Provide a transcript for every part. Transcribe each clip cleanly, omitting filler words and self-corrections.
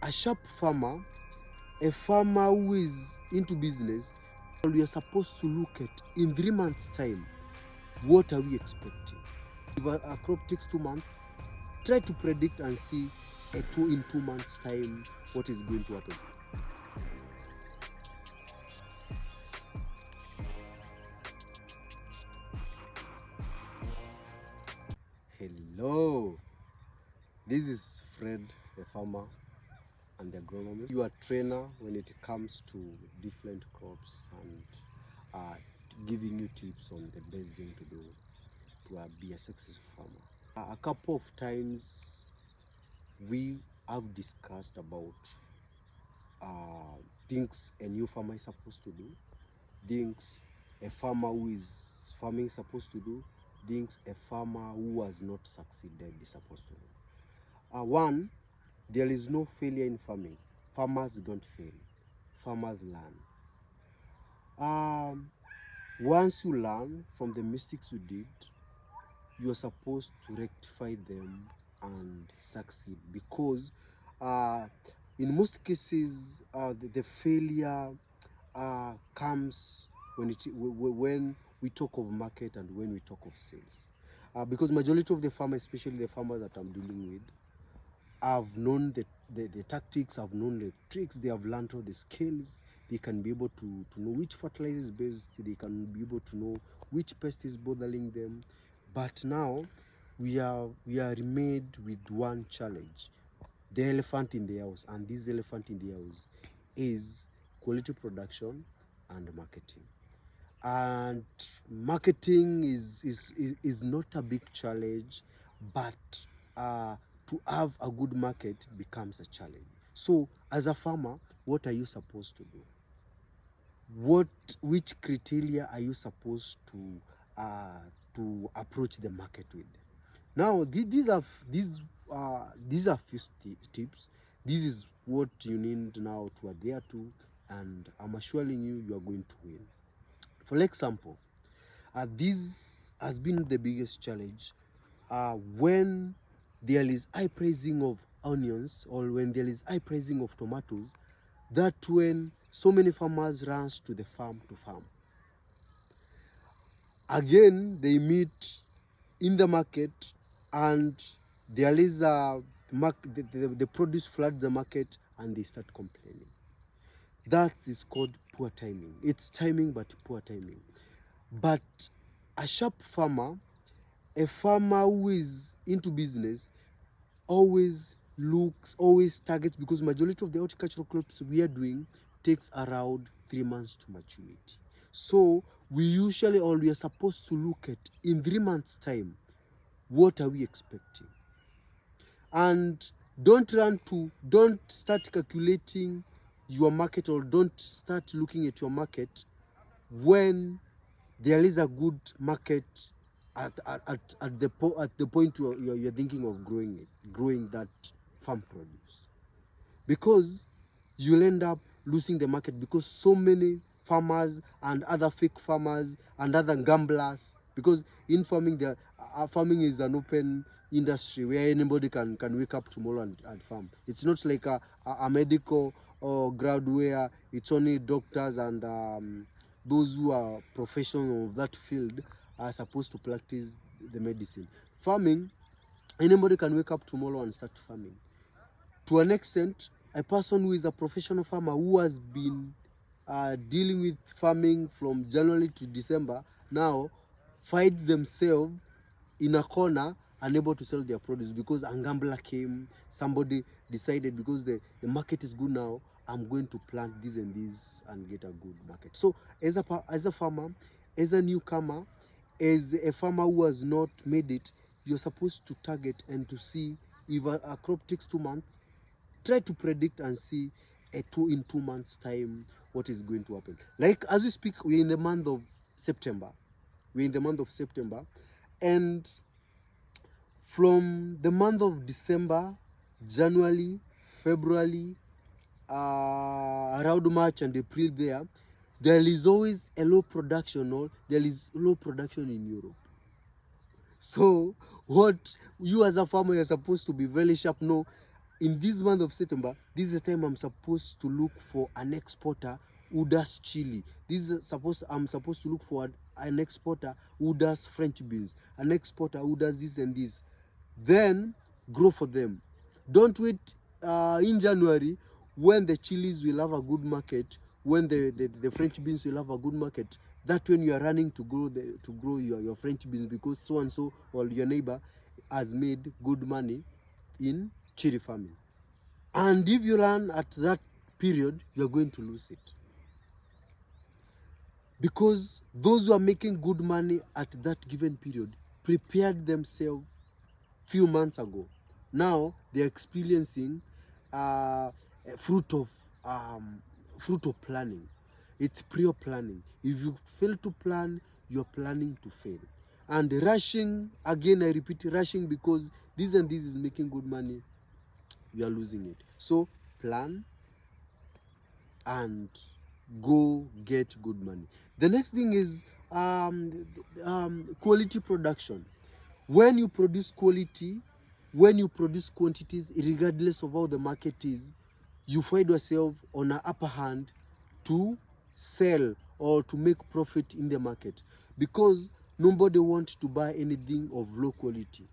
a sharp farmer, a farmer who is into business, we are supposed to look at in 3 months' time, what are we expecting? If a crop takes 2 months, try to predict and see in 2 months' time what is going to happen. Hello, this is Fred, the farmer and the agronomist. You are a trainer when it comes to different crops and giving you tips on the best thing to do to be a successful farmer. A couple of times we have discussed about things a new farmer is supposed to do, things a farmer who is farming is supposed to do, things a farmer who has not succeeded is supposed to do. One, there is no failure in farming. Farmers don't fail. Farmers learn. Once you learn from the mistakes you did, you are supposed to rectify them and succeed, because in most cases the failure comes when we talk of market and when we talk of sales, because majority of the farmers, especially the farmers that I'm dealing with, have known the tactics, have known the tricks, they have learned all the skills. They can be able to know which fertilizer is best, they can be able to know which pest is bothering them. But now we are made with one challenge, the elephant in the house, and this elephant in the house is quality production and marketing. And marketing is not a big challenge, but to have a good market becomes a challenge. So as a farmer, what are you supposed to do? Which criteria are you supposed to approach the market with? Now these are few tips. This is what you need now to adhere to, and I'm assuring you, you are going to win. For example, this has been the biggest challenge when there is high pricing of onions, or when there is high pricing of tomatoes, that when so many farmers runs to the farm to farm. Again, they meet in the market and there is the produce floods the market and they start complaining. That is called poor timing. It's timing, but poor timing. But a sharp farmer, a farmer who is into business, always targets, because majority of the horticultural crops we are doing takes around 3 months to maturity. So we are supposed to look at in 3 months time, what are we expecting? And don't start calculating your market, or don't start looking at your market when there is a good market at the point you're thinking of growing that farm produce, because you'll end up losing the market, because so many farmers and other fake farmers and other gamblers, because in farming farming is an open industry where anybody can wake up tomorrow and farm. It's not like a medical or grad where it's only doctors and those who are professionals of that field are supposed to practice the medicine. Farming, anybody can wake up tomorrow and start farming. To an extent, a person who is a professional farmer who has been dealing with farming from January to December now finds themselves in a corner, unable to sell their produce because a gambler came, somebody decided because the market is good now, I'm going to plant this and this and get a good market. So as a farmer, as a newcomer, as a farmer who has not made it, you're supposed to target and to see if a crop takes 2 months, try to predict and see in 2 months time what is going to happen. Like as we speak, we're in the month of September. And from the month of December, January, February, around March and April, there is always a low production, or there is low production in Europe. So what you as a farmer, you're supposed to be very sharp. No, in this month of September, this is the time I'm supposed to look for an exporter who does chili. I'm supposed to look for an exporter who does French beans, an exporter who does this and this. Then grow for them. Don't wait in January when the chilies will have a good market, when the French beans will have a good market. That when you are running to grow your French beans because so and so or your neighbor has made good money in chili farming. And if you run at that period, you're going to lose it. Because those who are making good money at that given period prepared themselves few months ago. Now they're experiencing fruit of planning. It's prior planning. If you fail to plan, you're planning to fail. And rushing, again I repeat, rushing because this and this is making good money, you are losing it. So plan and go get good money. The next thing is quality production. When you produce quality, when you produce quantities, regardless of how the market is, you find yourself on an upper hand to sell or to make profit in the market, because nobody wants to buy anything of low quality.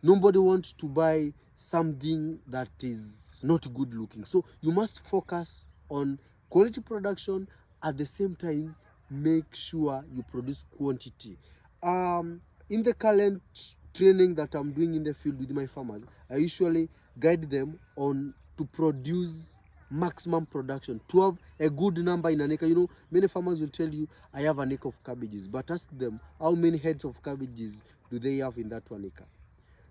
Nobody wants to buy something that is not good looking. So you must focus on quality production, at the same time make sure you produce quantity. In the current training that I'm doing in the field with my farmers, I usually guide them on to produce maximum production, to have a good number in an acre. You know, many farmers will tell you, I have an acre of cabbages, but ask them how many heads of cabbages do they have in that 1 acre.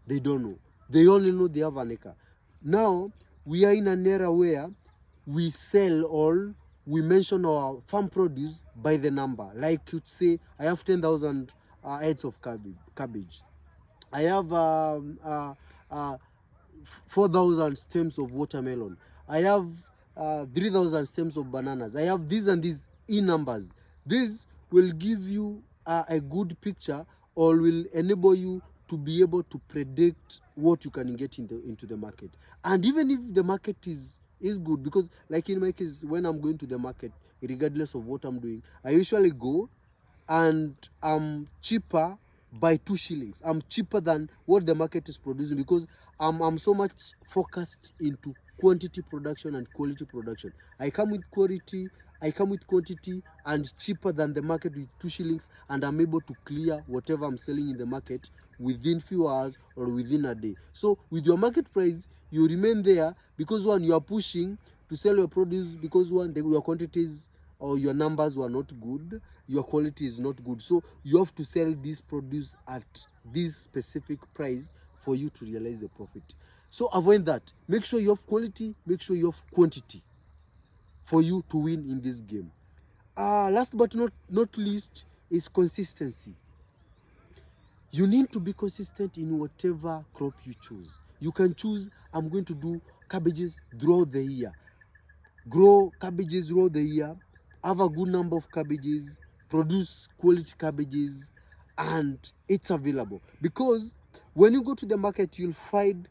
They don't know. They only know they have an acre. Now, we are in an era where we sell all, we mention our farm produce by the number. Like you'd say, I have 10,000 heads of cabbage. I have 4,000 stems of watermelon. I have 3,000 stems of bananas. I have these and these in numbers. This will give you a good picture, or will enable you to be able to predict what you can get into the market. And even if the market is good, because like in my case, when I'm going to the market, regardless of what I'm doing, I usually go and I'm cheaper by 2 shillings. I'm cheaper than what the market is producing, because I'm so much focused into quantity production and quality production. I come with quality, I come with quantity, and cheaper than the market with 2 shillings, and I'm able to clear whatever I'm selling in the market within few hours or within a day. So with your market price, you remain there, because one, you are pushing to sell your produce, because one, your quantities or your numbers were not good, your quality is not good. So you have to sell this produce at this specific price for you to realize the profit. So avoid that. Make sure you have quality, make sure you have quantity for you to win in this game. Last but not least is consistency. You need to be consistent in whatever crop you choose. You can choose, I'm going to do cabbages throughout the year. Grow cabbages throughout the year, have a good number of cabbages, produce quality cabbages, and it's available. Because when you go to the market, you'll find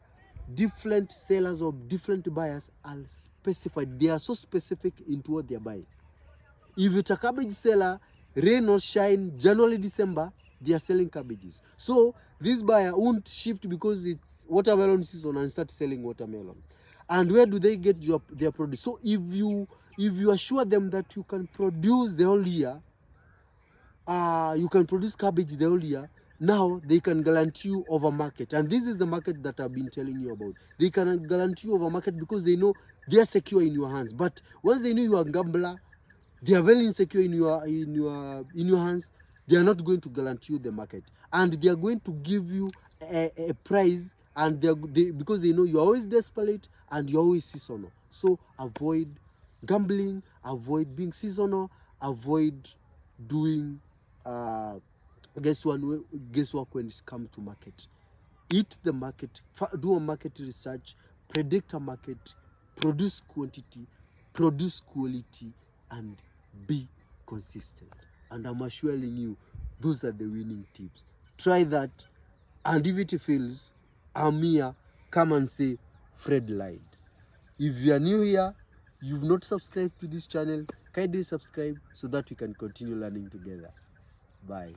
different sellers or different buyers are specified. They are so specific into what they're buying. If it's a cabbage seller, rain or shine, January, December, they are selling cabbages. So this buyer won't shift because it's watermelon season and start selling watermelon. And where do they get their produce? So if you assure them that you can produce the whole year, you can produce cabbage the whole year, now they can guarantee you over market. And this is the market that I've been telling you about. They can guarantee you over market because they know they are secure in your hands. But once they know you are a gambler, they are very insecure in your hands, they are not going to guarantee you the market. And they are going to give you a price, and because they know you're always desperate and you're always seasonal. So avoid gambling, avoid being seasonal, avoid doing guesswork when it comes to market. Eat the market, do a market research, predict a market, produce quantity, produce quality, and be consistent. And I'm assuring you, those are the winning tips. Try that, and if it fails, I'm here. Come and say Fred lied. If you are new here, you've not subscribed to this channel, kindly subscribe so that we can continue learning together. Bye.